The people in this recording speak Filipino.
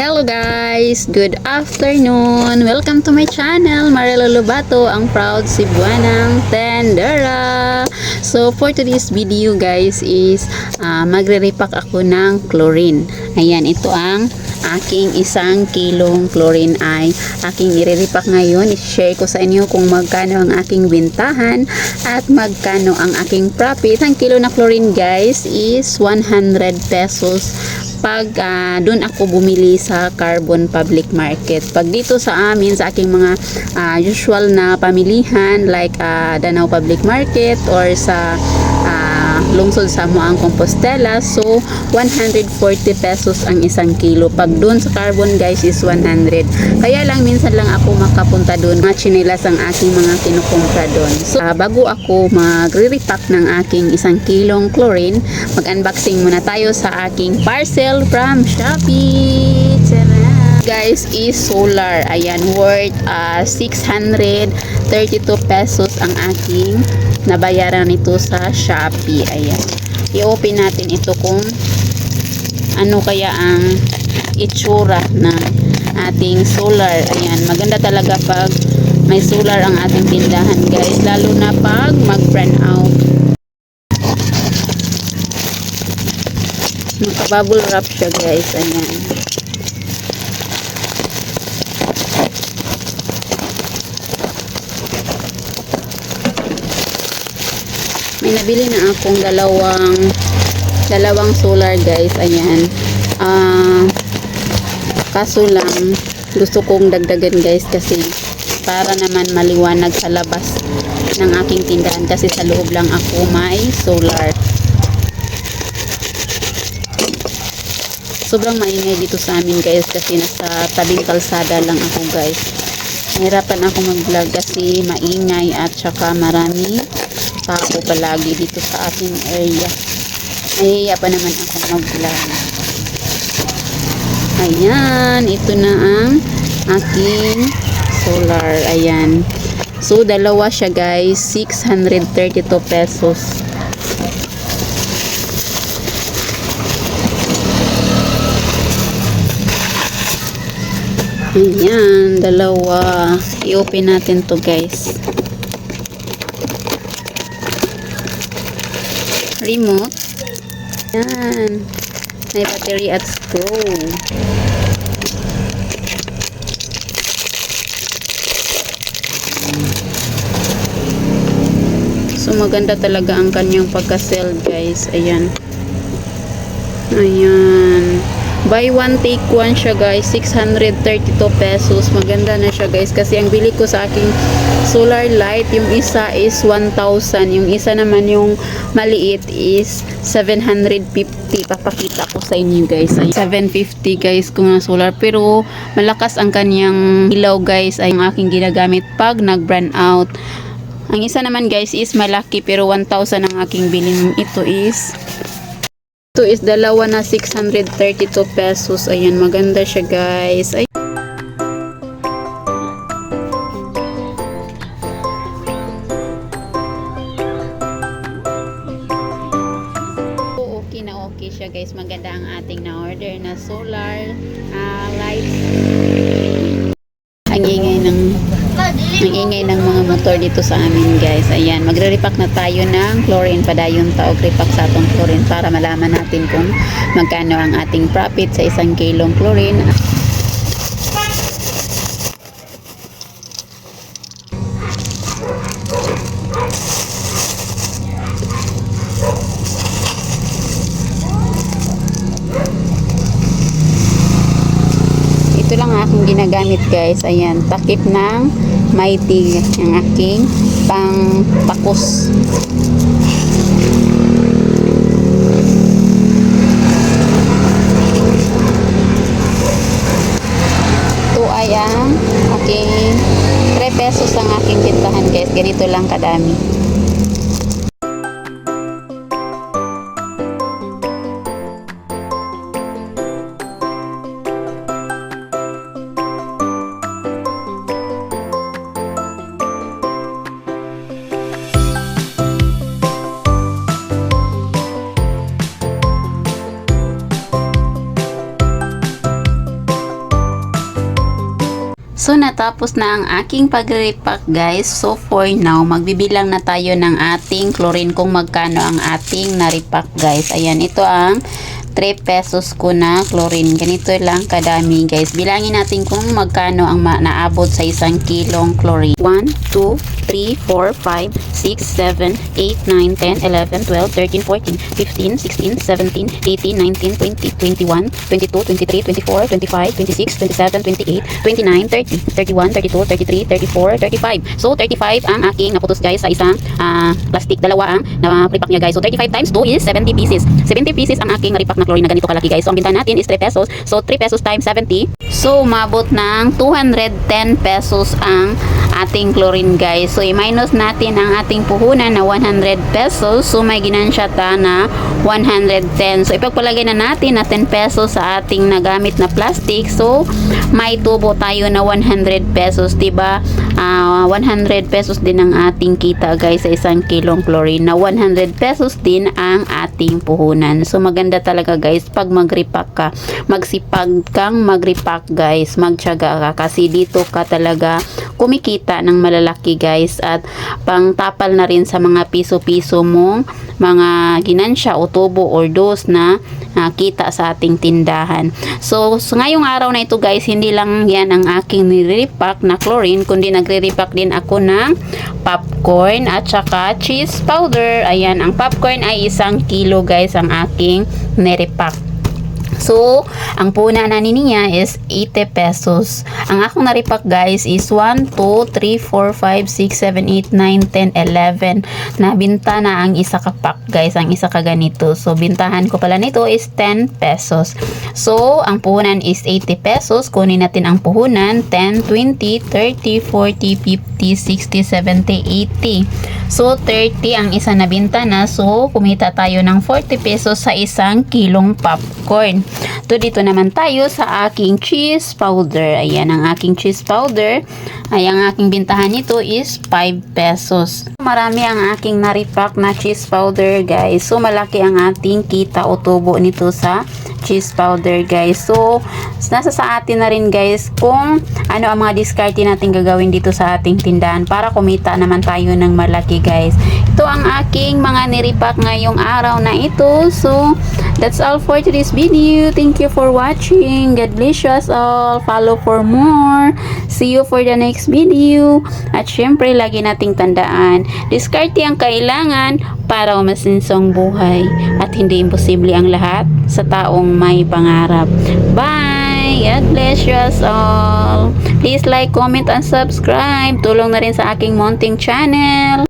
Hello guys! Good afternoon! Welcome to my channel, Marelo Lobato, ang proud Cebuanang tendera. So for today's video guys is magre-repack ako ng chlorine. Ayan, ito ang aking 1 kilong chlorine ay aking i-repack ngayon. I-share ko sa inyo kung magkano ang aking bintahan at magkano ang aking profit. Ang kilo na chlorine guys is 100 pesos pag doon ako bumili sa Carbon Public Market. Pag dito sa amin, sa aking mga usual na pamilihan like Danao Public Market or sa lungsod sa Muang Compostela, so 140 pesos ang 1 kilo. Pag doon sa Carbon guys is 100. Kaya lang minsan lang ako makapunta doon, mga chinelas ang aking mga kinukumpra doon. So bago ako magre-repack ng aking 1 kilong chlorine, mag-unboxing muna tayo sa aking parcel from Shopee. Tara! Guys is solar. Ayan, worth 632 pesos ang aking nabayaran nito sa Shopee. Ayan, i-open natin ito kung ano kaya ang itsura ng ating solar. Ayan, maganda talaga pag may solar ang ating tindahan guys, lalo na pag mag-brand out. Naka-bubble wrap siya guys. Ayan, may nabili na akong dalawang solar guys. Ayan, kaso lang gusto kong dagdagan guys kasi para naman maliwanag sa labas ng aking tindahan, kasi sa loob lang ako may solar. Sobrang maingay dito sa amin guys kasi nasa tabing kalsada lang ako guys. Nahirapan ako mag-vlog kasi maingay at saka marami tao palagi dito sa ating area. Nahihiya pa naman ako mag-vlog. Ayan, ito na ang aking solar. Ayan, so dalawa siya guys, 632 pesos. Ayan, dalawa. I-open natin to guys. Remote. Ayan, may battery at screw. So maganda talaga ang kanyang pagka-sell guys. Ayan, ayan, buy one take one siya guys, 632 pesos. Maganda na siya guys kasi ang bili ko sa aking solar light, yung isa is 1,000, yung isa naman yung maliit is 750. Papakita ko sa inyo guys. 750 guys kung na solar, pero malakas ang kanyang ilaw guys. Ay yung aking ginagamit pag nag-brand out. Ang isa naman guys is malaki pero 1,000 ang aking bilhin. Ito is dalawa na 632 pesos. Ayan, maganda siya guys. Ay, okay siya guys. Maganda ang ating na-order na solar lights. Ang ingay ng mga motor dito sa amin guys. Ayan, magre-repack na tayo ng chlorine. Padayon taog repack sa atong chlorine para malaman natin kung magkano ang ating profit sa 1 kilong chlorine. Ito lang aking ginagamit guys. Ayan, takip ng Mighty ang aking pang pakos. Ito ay ang aking 3 pesos ang aking tindahan guys. Ganito lang kadami. So, natapos na ang aking pag-repack guys. So, for now, magbibilang na tayo ng ating chlorine kung magkano ang ating na-repack guys. Ayan, ito ang 3 pesos ko na chlorine. Ganito lang kadami guys. Bilangin natin kung magkano ang naabot sa 1 kilong chlorine. 1, 2, 3, 4, 5, 6, 7, 8, 9, 10, 11, 12, 13, 14, 15, 16, 17, 18, 19, 20, 21, 22, 23, 24, 25, 26, 27, 28, 29, 30, 31, 32, 33, 34, 35. So 35 ang aking naputos guys sa isang plastic. Dalawa ang na-repack niya guys. So 35 times 2 is 70 pieces. 70 pieces ang aking na-repack na chlorine na ganito kalaki guys. So ang binta natin is 3 pesos. So 3 pesos times 70. So umabot ng 210 pesos ang ating chlorine guys. So i-minus natin ang ating puhunan na 100 pesos. So may ginansya ta na 110. So ipagpalagay na natin na 10 pesos sa ating nagamit na plastic. So may tubo tayo na 100 pesos, diba? 100 pesos din ang ating kita guys sa 1 kilong chlorine, na 100 pesos din ang ating puhunan. So maganda talaga guys pag mag-repack ka. Magsipag kang mag-repack guys. Magtiyaga ka kasi dito ka talaga kumikita ng malalaki guys, at pangtapal na rin sa mga piso-piso mong mga ginansya o tubo or dos na kita sa ating tindahan. So ngayong araw na ito guys, hindi lang yan ang aking nire-repack na chlorine, kundi nagre-repack din ako ng popcorn at saka cheese powder. Ayan, ang popcorn ay 1 kilo guys ang aking nire-repack. So, ang puna na niya is 80 pesos. Ang akong na-repack guys is 1, 2, 3, 4, 5, 6, 7, 8, 9, 10, 11. Nabinta na ang isa ka pack guys, ang isa ka ganito. So, bintahan ko pala nito is 10 pesos. So, ang puhunan is 80 pesos. Kunin natin ang puhunan, 10, 20, 30, 40, 50, 60, 70, 80. So, 30 ang isa na binta na. So, kumita tayo ng 40 pesos sa 1 kilong popcorn. To dito naman tayo sa aking cheese powder. Ayan ang aking cheese powder. Ay ang aking bintahan nito is 5 pesos. Marami ang aking na-repack na cheese powder guys. So malaki ang ating kita o tubo nito sa cheese powder guys. So nasa sa atin na rin guys kung ano ang mga diskarte natin gagawin dito sa ating tindahan para kumita naman tayo ng malaki guys. Ito ang aking mga ni-repack ngayong araw na ito. So that's all for today's video. Thank you for watching. God bless you us all. Follow for more. See you for the next video. At syempre, lagi nating tandaan, diskarte ang kailangan para umasinsong buhay. At hindi imposible ang lahat sa taong may pangarap. Bye! God bless you us all. Please like, comment, and subscribe. Tulong na rin sa aking munting channel.